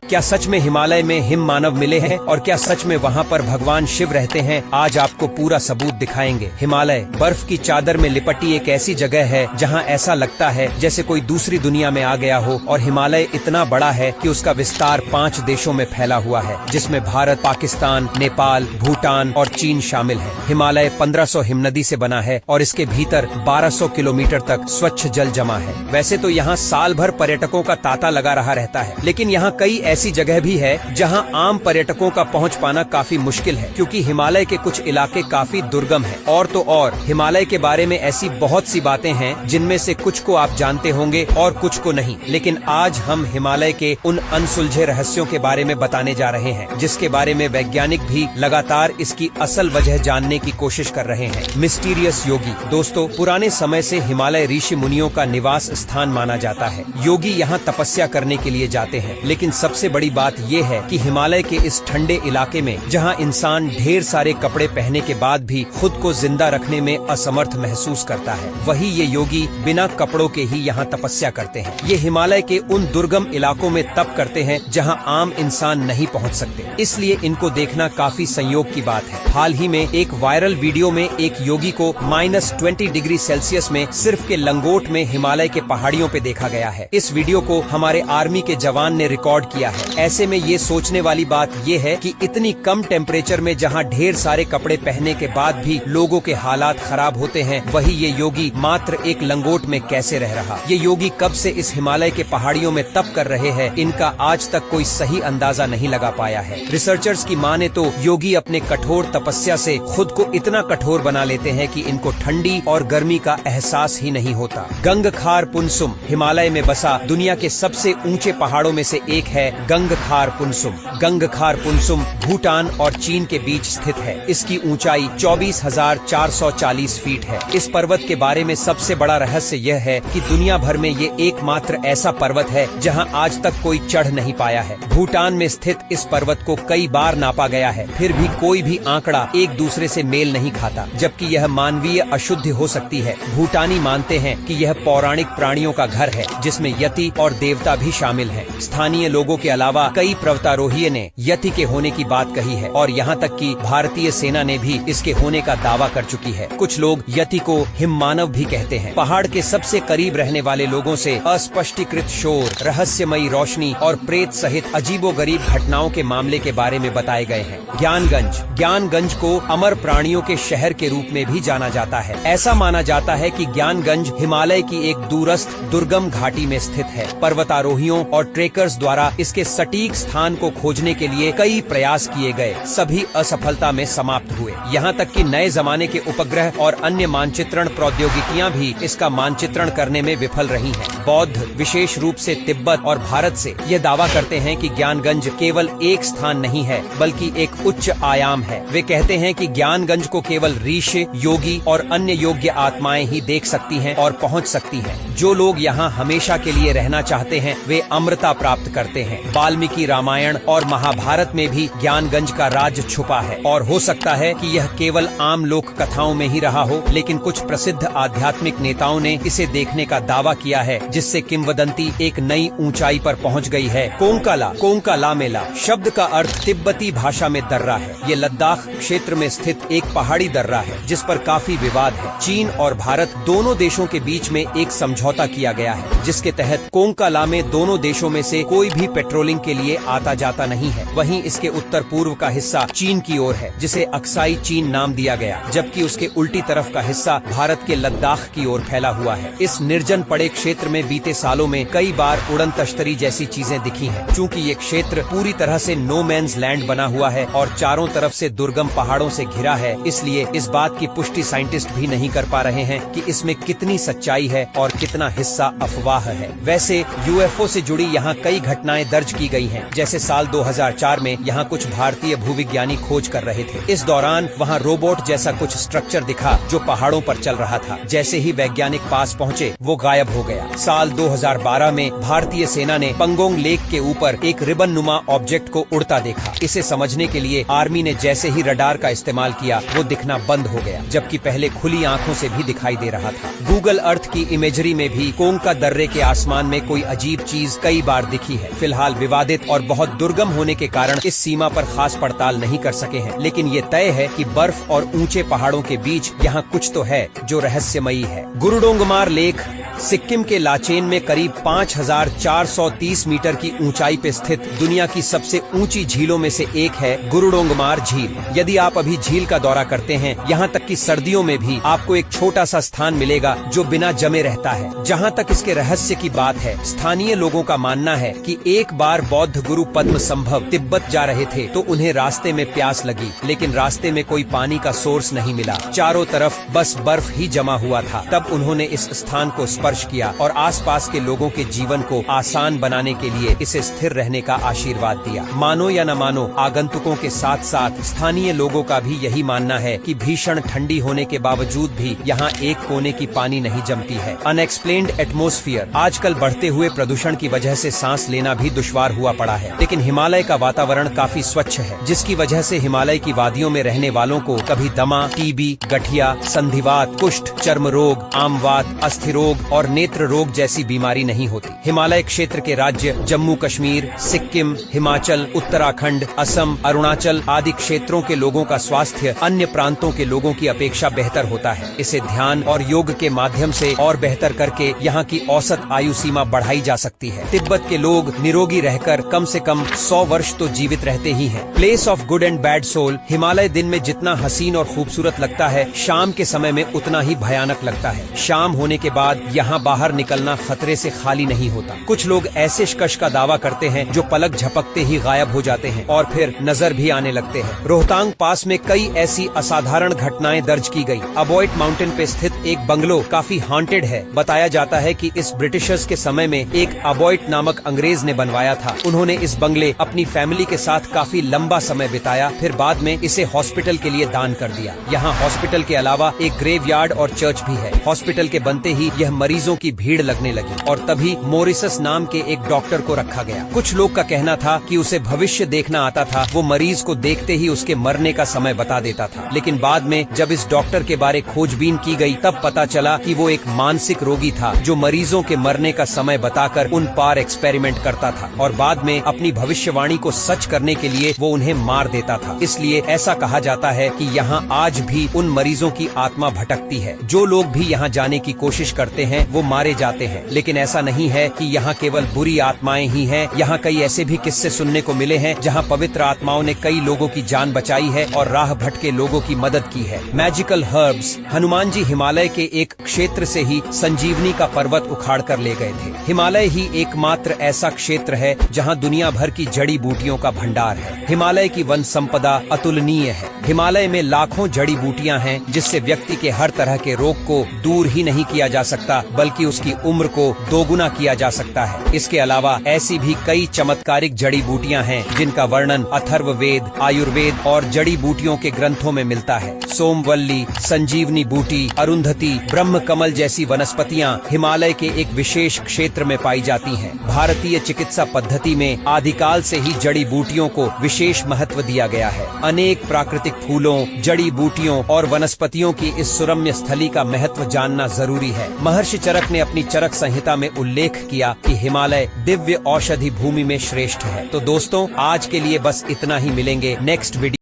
क्या सच में हिमालय में हिम मानव मिले हैं और क्या सच में वहाँ पर भगवान शिव रहते हैं? आज आपको पूरा सबूत दिखाएंगे। हिमालय बर्फ की चादर में लिपटी एक ऐसी जगह है जहाँ ऐसा लगता है जैसे कोई दूसरी दुनिया में आ गया हो। और हिमालय इतना बड़ा है कि उसका विस्तार 5 देशों में फैला हुआ है, जिसमें भारत, पाकिस्तान, नेपाल, भूटान और चीन शामिल है। हिमालय 1500 हिमनदी से बना है और इसके भीतर 1200 किलोमीटर तक स्वच्छ जल जमा है। वैसे तो यहाँ साल भर पर्यटकों का तांता लगा रहा रहता है, लेकिन यहाँ कई ऐसी जगह भी है जहां आम पर्यटकों का पहुंच पाना काफी मुश्किल है, क्योंकि हिमालय के कुछ इलाके काफी दुर्गम हैं। और तो और हिमालय के बारे में ऐसी बहुत सी बातें हैं जिनमें से कुछ को आप जानते होंगे और कुछ को नहीं। लेकिन आज हम हिमालय के उन अनसुलझे रहस्यों के बारे में बताने जा रहे हैं, जिसके बारे में वैज्ञानिक भी लगातार इसकी असल वजह जानने की कोशिश कर रहे हैं। मिस्टीरियस योगी। दोस्तों, पुराने समय से हिमालय ऋषि मुनियों का निवास स्थान माना जाता है। योगी यहाँ तपस्या करने के लिए जाते हैं, लेकिन सबसे बड़ी बात यह है कि हिमालय के इस ठंडे इलाके में जहां इंसान ढेर सारे कपड़े पहनने के बाद भी खुद को जिंदा रखने में असमर्थ महसूस करता है, वही ये योगी बिना कपड़ों के ही यहाँ तपस्या करते हैं। ये हिमालय के उन दुर्गम इलाकों में तप करते हैं जहां आम इंसान नहीं पहुंच सकते, इसलिए इनको देखना काफी संयोग की बात है। हाल ही में एक वायरल वीडियो में एक योगी को -20 डिग्री सेल्सियस में सिर्फ के लंगोट में हिमालय के पहाड़ियों पे देखा गया है। इस वीडियो को हमारे आर्मी के जवान ने रिकॉर्ड किया है। ऐसे में ये सोचने वाली बात ये है कि इतनी कम टेम्परेचर में जहां ढेर सारे कपड़े पहनने के बाद भी लोगों के हालात खराब होते हैं, वही ये योगी मात्र एक लंगोट में कैसे रह रहा। ये योगी कब से इस हिमालय के पहाड़ियों में तप कर रहे हैं, इनका आज तक कोई सही अंदाजा नहीं लगा पाया है। रिसर्चर्स की माने तो योगी अपने कठोर तपस्या से खुद को इतना कठोर बना लेते हैं कि इनको ठंडी और गर्मी का एहसास ही नहीं होता। गंगखार पुनसुम हिमालय में बसा दुनिया के सबसे ऊंचे पहाड़ों में से एक है गंगखार पुनसुम। गंगखार पुनसुम भूटान और चीन के बीच स्थित है। इसकी ऊंचाई 24,440 फीट है। इस पर्वत के बारे में सबसे बड़ा रहस्य यह है कि दुनिया भर में ये एकमात्र ऐसा पर्वत है जहां आज तक कोई चढ़ नहीं पाया है। भूटान में स्थित इस पर्वत को कई बार नापा गया है, फिर भी कोई भी आंकड़ा एक दूसरे से मेल नहीं खाता, जबकि यह मानवीय अशुद्धि हो सकती है। भूटानी मानते हैं कि यह पौराणिक प्राणियों का घर है, जिसमें यति और देवता भी शामिल हैं। स्थानीय लोगों के अलावा कई पर्वतारोही ने यति के होने की बात कही है और यहाँ तक कि भारतीय सेना ने भी इसके होने का दावा कर चुकी है। कुछ लोग यति को हिममानव भी कहते हैं। पहाड़ के सबसे करीब रहने वाले लोगों से अस्पष्टीकृत शोर, रहस्यमयी रोशनी और प्रेत सहित अजीबोगरीब घटनाओं के मामले के बारे में बताए गए हैं। ज्ञानगंज को अमर प्राणियों के शहर के रूप में भी जाना जाता है। ऐसा माना जाता है कि ज्ञानगंज हिमालय की एक दूरस्थ दुर्गम घाटी में स्थित है। पर्वतारोहियों और ट्रेकर्स द्वारा इसके सटीक स्थान को खोजने के लिए कई प्रयास किए गए, सभी असफलता में समाप्त हुए। यहाँ तक कि नए जमाने के उपग्रह और अन्य मानचित्रण प्रौद्योगिकियां भी इसका मानचित्रण करने में विफल रही हैं। बौद्ध, विशेष रूप से तिब्बत और भारत से यह दावा करते हैं कि ज्ञानगंज केवल एक स्थान नहीं है, बल्कि एक उच्च आयाम है। वे कहते हैं कि ज्ञानगंज को केवल ऋषि, योगी और अन्य योग्य आत्माएं ही देख सकती हैं और पहुंच सकती हैं। जो लोग यहाँ हमेशा के लिए रहना चाहते हैं, वे अमृता प्राप्त करते हैं। वाल्मीकि रामायण और महाभारत में भी ज्ञानगंज का राज छुपा है, और हो सकता है कि यह केवल आम लोक कथाओं में ही रहा हो, लेकिन कुछ प्रसिद्ध आध्यात्मिक नेताओं ने इसे देखने का दावा किया है, जिससे किंवदंती एक नई ऊंचाई पर पहुंच गई है। कोंकाला मेला शब्द का अर्थ तिब्बती भाषा में दर्रा है। ये लद्दाख क्षेत्र में स्थित एक पहाड़ी दर्रा है, जिस पर काफी विवाद है। चीन और भारत दोनों देशों के बीच में एक समझौता किया गया है, जिसके तहत कोंकाला में दोनों देशों में से कोई भी पेट्रोलिंग के लिए आता जाता नहीं है। वहीं इसके उत्तर पूर्व का हिस्सा चीन की ओर है, जिसे अक्साई चीन नाम दिया गया, जबकि उसके उल्टी तरफ का हिस्सा भारत के लद्दाख की ओर फैला हुआ है। इस निर्जन पड़े क्षेत्र में बीते सालों में कई बार उड़न तश्तरी जैसी चीजें दिखी हैं। चूंकि ये क्षेत्र पूरी तरह से नो मैन्स लैंड बना हुआ है और चारों तरफ से दुर्गम पहाड़ों से घिरा है, इसलिए इस बात की पुष्टि साइंटिस्ट भी नहीं कर पा रहे हैं कि इसमें कितनी सच्चाई है और कितना हिस्सा अफवाह है। वैसे यूएफओ से जुड़ी यहाँ कई घटनाएं दर्ज की गई हैं, जैसे साल 2004 में यहाँ कुछ भारतीय भूविज्ञानी खोज कर रहे थे। इस दौरान वहाँ रोबोट जैसा कुछ स्ट्रक्चर दिखा जो पहाड़ों पर चल रहा था। जैसे ही वैज्ञानिक पास पहुँचे, वो गायब हो गया। साल 2012 में भारतीय सेना ने पंगोंग लेक के ऊपर एक रिबन नुमा ऑब्जेक्ट को उड़ता देखा। इसे समझने के लिए आर्मी ने जैसे ही रडार का इस्तेमाल किया, वो दिखना बंद हो गया, जबकि पहले खुली आंखों से भी दिखाई दे रहा था। गूगल अर्थ की इमेजरी में भी कोंका दर्रे के आसमान में कोई अजीब चीज कई बार दिखी है। फिलहाल फिलहाल विवादित और बहुत दुर्गम होने के कारण इस सीमा पर खास पड़ताल नहीं कर सके हैं, लेकिन ये तय है कि बर्फ और ऊंचे पहाड़ों के बीच यहाँ कुछ तो है जो रहस्यमयी है। गुरुडोंगमार लेक सिक्किम के लाचेन में करीब 5430 मीटर की ऊंचाई पे स्थित दुनिया की सबसे ऊंची झीलों में से एक है गुरुडोंगमार झील। यदि आप अभी झील का दौरा करते हैं, यहाँ तक कि सर्दियों में भी आपको एक छोटा सा स्थान मिलेगा जो बिना जमे रहता है। जहाँ तक इसके रहस्य की बात है, स्थानीय लोगों का मानना है कि एक बार बौद्ध गुरु पद्मसंभव तिब्बत जा रहे थे तो उन्हें रास्ते में प्यास लगी, लेकिन रास्ते में कोई पानी का सोर्स नहीं मिला। चारों तरफ बस बर्फ ही जमा हुआ था। तब उन्होंने इस स्थान को स्पर्श किया और आसपास के लोगों के जीवन को आसान बनाने के लिए इसे स्थिर रहने का आशीर्वाद दिया। मानो या न मानो, आगंतुकों के साथ साथ स्थानीय लोगों का भी यही मानना है कि भीषण ठंडी होने के बावजूद भी यहाँ एक कोने की पानी नहीं जमती है। Unexplained atmosphere. आजकल बढ़ते हुए प्रदूषण की वजह से सांस लेना भी दुश्वार हुआ पड़ा है, लेकिन हिमालय का वातावरण काफी स्वच्छ है, जिसकी वजह से हिमालय की वादियों में रहने वालों को कभी दमा, टीबी, गठिया, संधिवात, कुष्ठ, चर्म रोग, आमवात, अस्थि रोग और नेत्र रोग जैसी बीमारी नहीं होती। हिमालय क्षेत्र के राज्य जम्मू कश्मीर, सिक्किम, हिमाचल, उत्तराखंड, असम, अरुणाचल आदि क्षेत्रों के लोगों का स्वास्थ्य अन्य प्रांतों के लोगों की अपेक्षा बेहतर होता है। इसे ध्यान और योग के माध्यम से और बेहतर करके यहाँ की औसत आयु सीमा बढ़ाई जा सकती है। तिब्बत के लोग निरोगी रहकर कम से कम 100 वर्ष तो जीवित रहते ही हैं। Place of good and bad soul. Himalaya दिन में जितना हसीन और खूबसूरत लगता है, शाम के समय में उतना ही भयानक लगता है। शाम होने के बाद यहाँ बाहर निकलना खतरे से खाली नहीं होता। कुछ लोग ऐसे शिकश का दावा करते हैं जो पलक झपकते ही गायब हो जाते हैं और फिर नजर भी आने लगते हैं। रोहतांग पास में कई ऐसी असाधारण घटनाएं दर्ज की गई। अबॉइट माउंटेन पे स्थित एक बंगलो काफी हॉन्टेड है। बताया जाता है कि इस ब्रिटिशर्स के समय में एक अबॉइट नामक अंग्रेज ने बनवाया था। उन्होंने इस बंगले अपनी फैमिली के साथ काफी लंबा समय बिताया, फिर बाद में इसे हॉस्पिटल के लिए दान कर दिया। यहाँ हॉस्पिटल के अलावा एक ग्रेवयार्ड और चर्च भी है। हॉस्पिटल के बनते ही यह मरीजों की भीड़ लगने लगी और तभी मोरिसस नाम के एक डॉक्टर को रखा गया। कुछ लोग का कहना था कि उसे भविष्य देखना आता था। वो मरीज को देखते ही उसके मरने का समय बता देता था, लेकिन बाद में जब इस डॉक्टर के बारे खोजबीन की गई तब पता चला कि वो एक मानसिक रोगी था जो मरीजों के मरने का समय बताकर उन पार एक्सपेरिमेंट करता था और बाद में अपनी भविष्यवाणी को सच करने के लिए वो उन्हें मार देता था। इसलिए ऐसा कहा जाता है कि यहाँ आज भी उन मरीजों की आत्मा भटकती है। जो लोग भी यहाँ जाने की कोशिश करते हैं वो मारे जाते हैं, लेकिन ऐसा नहीं है कि यहाँ केवल बुरी आत्माएं ही हैं। यहाँ कई ऐसे भी किस्से सुनने को मिले हैं जहाँ पवित्र आत्माओं ने कई लोगों की जान बचाई है और राह भटके लोगों की मदद की है। Magical herbs. हनुमान जी हिमालय के एक क्षेत्र से ही संजीवनी का पर्वत उखाड़ कर ले गए थे। हिमालय ही एकमात्र ऐसा क्षेत्र है जहाँ दुनिया भर की जड़ी बूटियों का भंडार है। हिमालय की वन संपदा अतुलनीय है। हिमालय में लाखों जड़ी बूटियाँ हैं जिससे व्यक्ति के हर तरह के रोग को दूर ही नहीं किया जा सकता, बल्कि उसकी उम्र को दोगुना किया जा सकता है। इसके अलावा ऐसी भी कई चमत्कारिक जड़ी बूटियाँ हैं जिनका वर्णन अथर्ववेद, आयुर्वेद और जड़ी बूटियों के ग्रंथों में मिलता है। सोमवल्ली, संजीवनी बूटी, अरुंधति, ब्रह्म कमल जैसी वनस्पतियाँ हिमालय के एक विशेष क्षेत्र में पाई जाती हैं। भारतीय चिकित्सा पद्धति में आदिकाल से ही जड़ी बूटियों को विशेष महत्व दिया गया है। अनेक प्राकृतिक फूलों, जड़ी बूटियों और वनस्पतियों की इस सुरम्य स्थली का महत्व जानना जरूरी है। महर्षि चरक ने अपनी चरक संहिता में उल्लेख किया कि हिमालय दिव्य औषधि भूमि में श्रेष्ठ है। तो दोस्तों, आज के लिए बस इतना ही। मिलेंगे नेक्स्ट वीडियो।